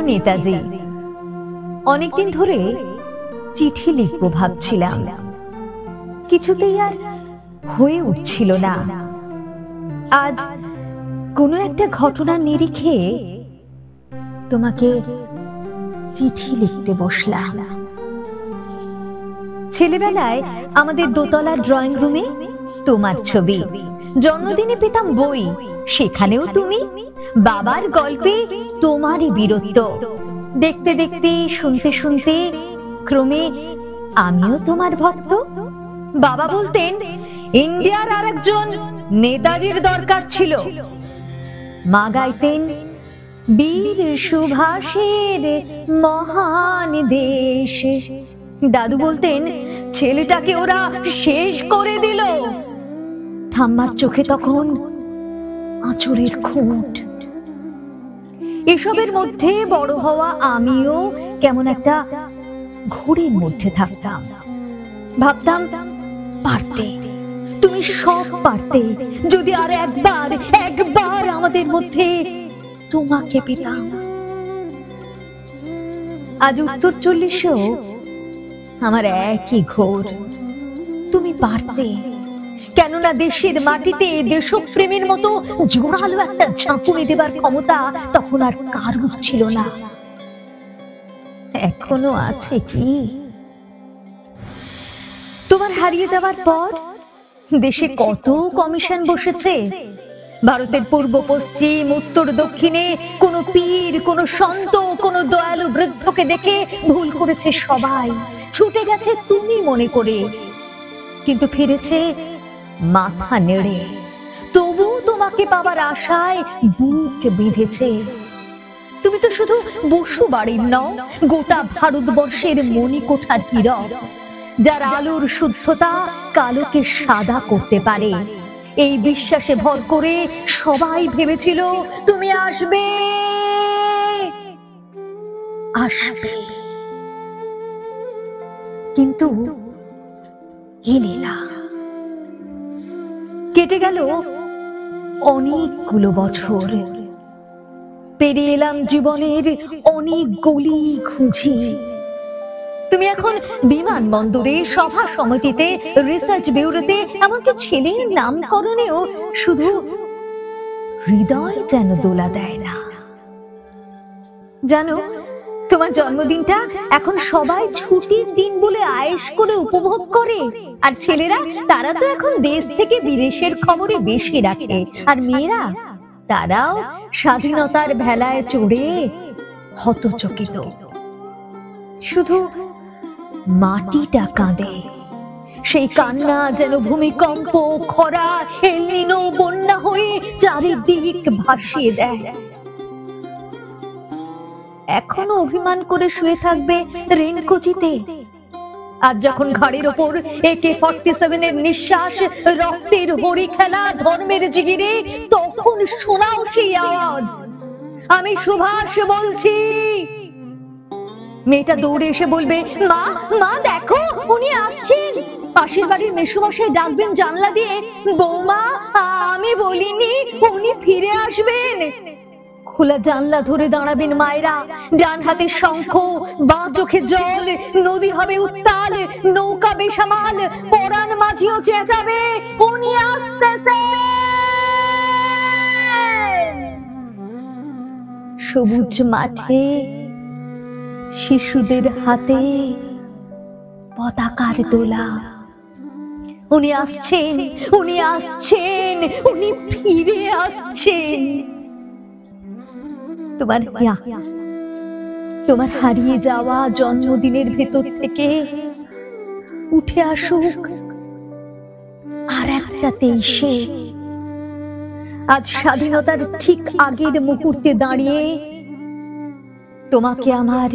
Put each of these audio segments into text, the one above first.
নেতাজি, অনেকদিন ধরে চিঠি লিখবো ভাবছিলাম, কিছুতেই আর হয়ে উঠছিল না। আজ কোনো একটা ঘটনার নিরিখে তোমাকে চিঠি লিখতে বসলাম। ছেলেবেলায় আমাদের দোতলার ড্রয়িং রুমে তোমার ছবি, জন্মদিনে পেতাম বই, সেখানেও তুমি, বাবার গল্পে তোমারই বীরত্ব। দেখতে দেখতে, শুনতে শুনতে ক্রমে আমিও তোমার ভক্ত। বাবা বলতেন ইন্ডিয়ার আরেকজন নেতাজির দরকার ছিল। মা গাইতেন বীর সুভাষের মহান দেশ। দাদু বলতেন ছেলেটাকে ওরা শেষ করে দিল। ঠাম্মার চোখে তখন আঁচড়ের খুঁট। এসবের মধ্যে বড় হওয়া আমিও কেমন একটা ঘোরের মধ্যে থাকতাম। ভাবতাম পারতে, তুমি সব পারতে, যদি আর একবার আমাদের মধ্যে তোমাকে পেতাম। আজ উত্তর 40 আমার একই ঘোর। তুমি পারতে, কেননা দেশের মাটিতে দেশপ্রেমের মতো জোরালো একটা ঝাঁকুনি দেবার ক্ষমতা তখন আর কারুর ছিল না। এখনো আছে কি? তোমার হারিয়ে যাওয়ার পর দেশে কত কমিশন বসেছে। ভারতের পূর্ব পশ্চিম, উত্তর দক্ষিণে কোন পীর, কোন সন্ত, কোন দয়ালু বৃদ্ধকে দেখে ভুল করেছে সবাই, ছুটে গেছে তুমি মনে করে, কিন্তু ফিরেছে মাথা নেড়ে। তবু তোমাকে পাওয়ার আশায় বুক বেঁধেছে। তুমি তো শুধু বসু বাড়ির নও, গোটা ভারতবর্ষের মণিকোঠার হীরক, যার আলোর শুদ্ধতা কালোকে সাদা করতে পারে। এই বিশ্বাসে ভর করে সবাই ভেবেছিল তুমি আসবে, কিন্তু এলে না। কেটে গেল অনেকগুলো বছর, পেরিয়ে এলাম জীবনের অনেক গলি ঘুঁঝি। তুমি এখন বিমানবন্দরে, সভা সমিতিতে, রিসার্চ ব্যুরোতে, এমনকি ছেলের নামকরণেও শুধু হৃদয় যেন দোলা দেয় না। জানো, তোমার জন্মদিনটা এখন সবাই ছুটির দিন বলে আয়েশ করে উপভোগ করে। আর ছেলেরা, তারা তো এখন দেশ থেকে বিদেশের খবরে বেশি রাখে। আর মেয়েরা, তারাও স্বাধীনতার ভেলায় চড়ে হতচকিত। শুধু মাটিটা কাঁদে, সেই কান্না যেন ভূমিকম্প, খরা, এল নিনো, বন্যা হয়ে চারিদিক ভাসিয়ে দেয়। এখনো অভিমান করে শুয়ে থাকবে রেনকোচিতে। আজ যখন ঘাড়ের ওপর AK-47 এর নিঃশ্বাস, রক্তের হরি খেলা, ধর্মের জিগিরে, তখন শোনাও সেই আওয়াজ, আমি সুভাষ বলছি। মেয়েটা দৌড়ে এসে বলবে, মা মা দেখো, উনি আসছেন। পাশের বাড়ির মেসোমশাই ডাকবেন জানলা দিয়ে, বৌমা আমি বলিনি উনি ফিরে আসবেন। খোলা জানলা ধরে দাঁড়াবেন মায়েরা, ডান হাতে শঙ্খ, বাঁ চোখে জল, নদী হবে উত্তাল, নৌকা বেসামাল, পরাণ মাঝিও চেঁচাবে, উনি আসতেছে। সবুজ মাঠে শিশুদের হাতে পতাকার দোলা, উনি আসছেন, উনি আসছেন, উনি ফিরে আসছেন। তোমার হারিয়ে যাওয়া জন্মদিনের ভেতর থেকে উঠে আসুক আর একটা 23-এ। আজ স্বাধীনতার ঠিক আগের মুহূর্তে দাঁড়িয়ে তোমাকে আমার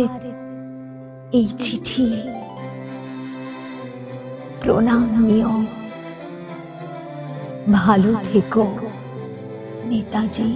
এই চিঠি, প্রণাম নিও। ভালো থেকো নেতাজি।